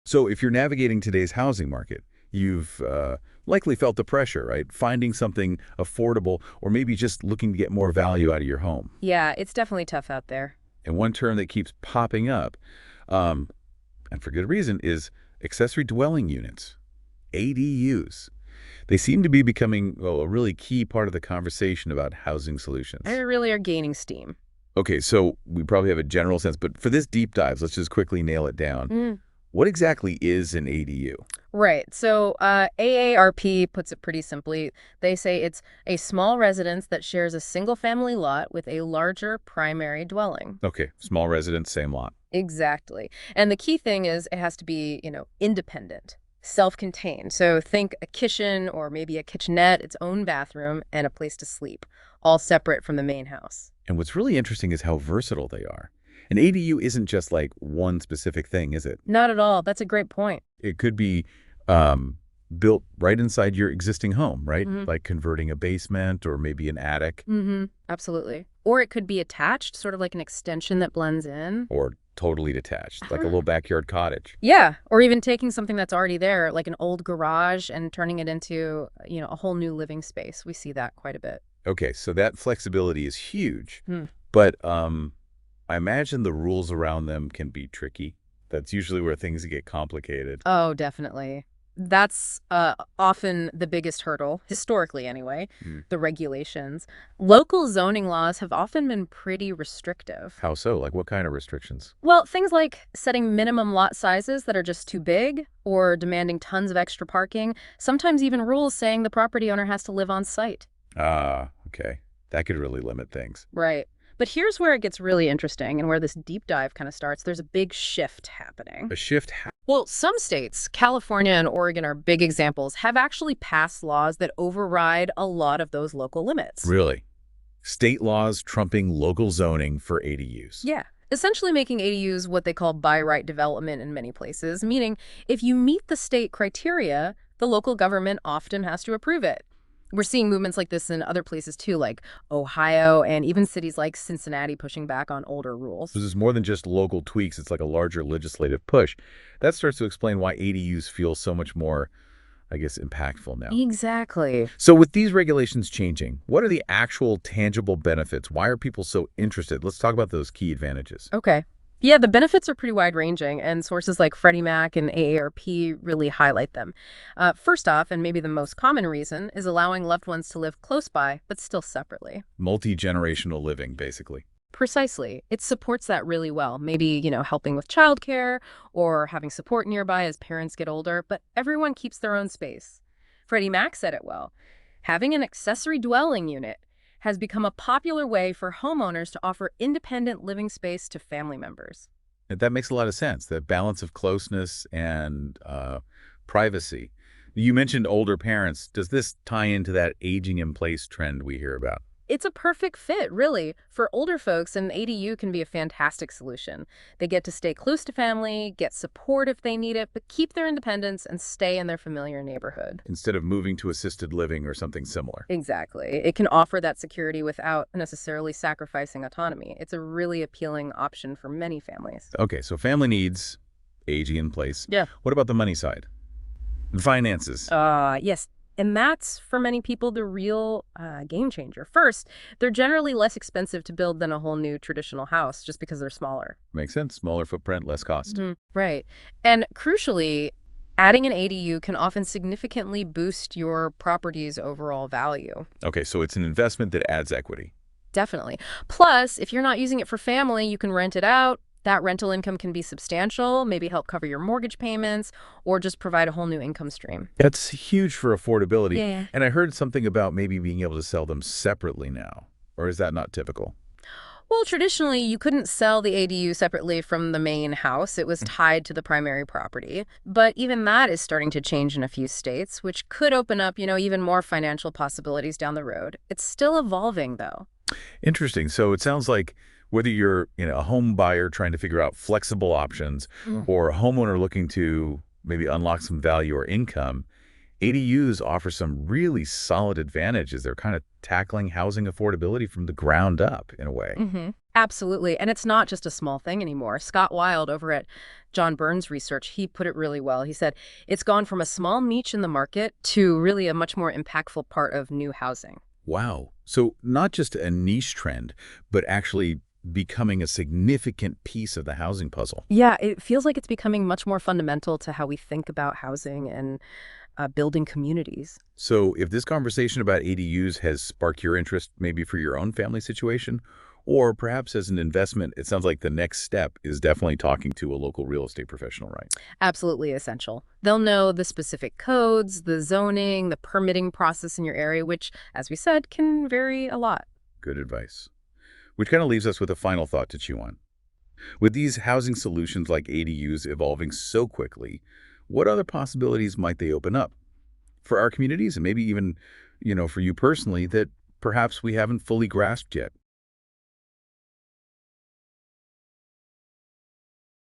So if you're navigating today's housing market, you've likely felt the pressure, right? Finding something affordable or maybe just looking to get more value out of your home. Yeah, it's definitely tough out there. And one term that keeps popping up, um, and for good reason, is accessory dwelling units, ADUs. They seem to be becoming, well, a really key part of the conversation about housing solutions. They really are gaining steam. Okay, so we probably have a general sense, but for this deep dive, let's just quickly nail it down. What exactly is an ADU? Right. So AARP puts it pretty simply. They say it's a small residence that shares a single-family lot with a larger primary dwelling. Okay, small residence, same lot. Exactly. And the key thing is it has to be, independent, self-contained. So think a kitchen or maybe a kitchenette, its own bathroom, and a place to sleep, all separate from the main house. And what's really interesting is how versatile they are. An ADU isn't just like one specific thing, is it? Not at all. That's a great point. It could be built right inside your existing home, right? Like converting a basement or maybe an attic. Absolutely. Or it could be attached, sort of like an extension that blends in. Or totally detached, like a little backyard cottage. Yeah, or even taking something that's already there, like an old garage, and turning it into, a whole new living space. We see that quite a bit. Okay, so that flexibility is huge. But I imagine the rules around them can be tricky. That's usually where things get complicated. Oh, definitely. That's often the biggest hurdle, historically anyway, the regulations. Local zoning laws have often been pretty restrictive. How so? Like what kind of restrictions? Well, things like setting minimum lot sizes that are just too big or demanding tons of extra parking, sometimes even rules saying the property owner has to live on site. Ah, okay. That could really limit things. Right. But here's where it gets really interesting and where this deep dive kind of starts. There's a big shift happening. A shift. Well, some states, California and Oregon are big examples, have actually passed laws that override a lot of those local limits. Really? State laws trumping local zoning for ADUs. Yeah. Essentially making ADUs what they call by right development in many places, meaning if you meet the state criteria, the local government often has to approve it. We're seeing movements like this in other places too, like Ohio and even cities like Cincinnati pushing back on older rules. So this is more than just local tweaks. It's like a larger legislative push. That starts to explain why ADUs feel so much more, I guess, impactful now. Exactly. So with these regulations changing, what are the actual tangible benefits? Why are people so interested? Let's talk about those key advantages. Okay. Yeah, the benefits are pretty wide-ranging, and sources like Freddie Mac and AARP really highlight them. First off, and maybe the most common reason, is allowing loved ones to live close by, but still separately. Multi-generational living, basically. Precisely. It supports that really well. Maybe, helping with childcare or having support nearby as parents get older, but everyone keeps their own space. Freddie Mac said it well. Having an accessory dwelling unit has become a popular way for homeowners to offer independent living space to family members. That makes a lot of sense, the balance of closeness and privacy. You mentioned older parents. Does this tie into that aging in place trend we hear about? It's a perfect fit, really. For older folks, an ADU can be a fantastic solution. They get to stay close to family, get support if they need it, but keep their independence and stay in their familiar neighborhood. Instead of moving to assisted living or something similar. Exactly. It can offer that security without necessarily sacrificing autonomy. It's a really appealing option for many families. Okay, so family needs, aging in place. Yeah. What about the money side? Finances. Yes. And that's, for many people, the real game changer. First, they're generally less expensive to build than a whole new traditional house just because they're smaller. Makes sense. Smaller footprint, less cost. Right. And crucially, adding an ADU can often significantly boost your property's overall value. Okay, so it's an investment that adds equity. Definitely. Plus, if you're not using it for family, you can rent it out. That rental income can be substantial, maybe help cover your mortgage payments, or just provide a whole new income stream. That's huge for affordability. Yeah. And I heard something about maybe being able to sell them separately now. Or is that not typical? Well, traditionally, you couldn't sell the ADU separately from the main house. It was tied to the primary property. But even that is starting to change in a few states, which could open up, even more financial possibilities down the road. It's still evolving, though. Interesting. So it sounds like whether you're a home buyer trying to figure out flexible options or a homeowner looking to maybe unlock some value or income, ADUs offer some really solid advantages. They're kind of tackling housing affordability from the ground up in a way. Absolutely. And it's not just a small thing anymore. Scott Wild over at John Burns Research, he put it really well. He said it's gone from a small niche in the market to really a much more impactful part of new housing. Wow. So not just a niche trend, but actually becoming a significant piece of the housing puzzle. Yeah, it feels like it's becoming much more fundamental to how we think about housing and building communities. So if this conversation about ADUs has sparked your interest maybe for your own family situation, or perhaps as an investment, it sounds like the next step is definitely talking to a local real estate professional, right? Absolutely essential. They'll know the specific codes, the zoning, the permitting process in your area, which, as we said, can vary a lot. Good advice. Which kind of leaves us with a final thought to chew on. With these housing solutions like ADUs evolving so quickly, what other possibilities might they open up for our communities and maybe even, for you personally that perhaps we haven't fully grasped yet?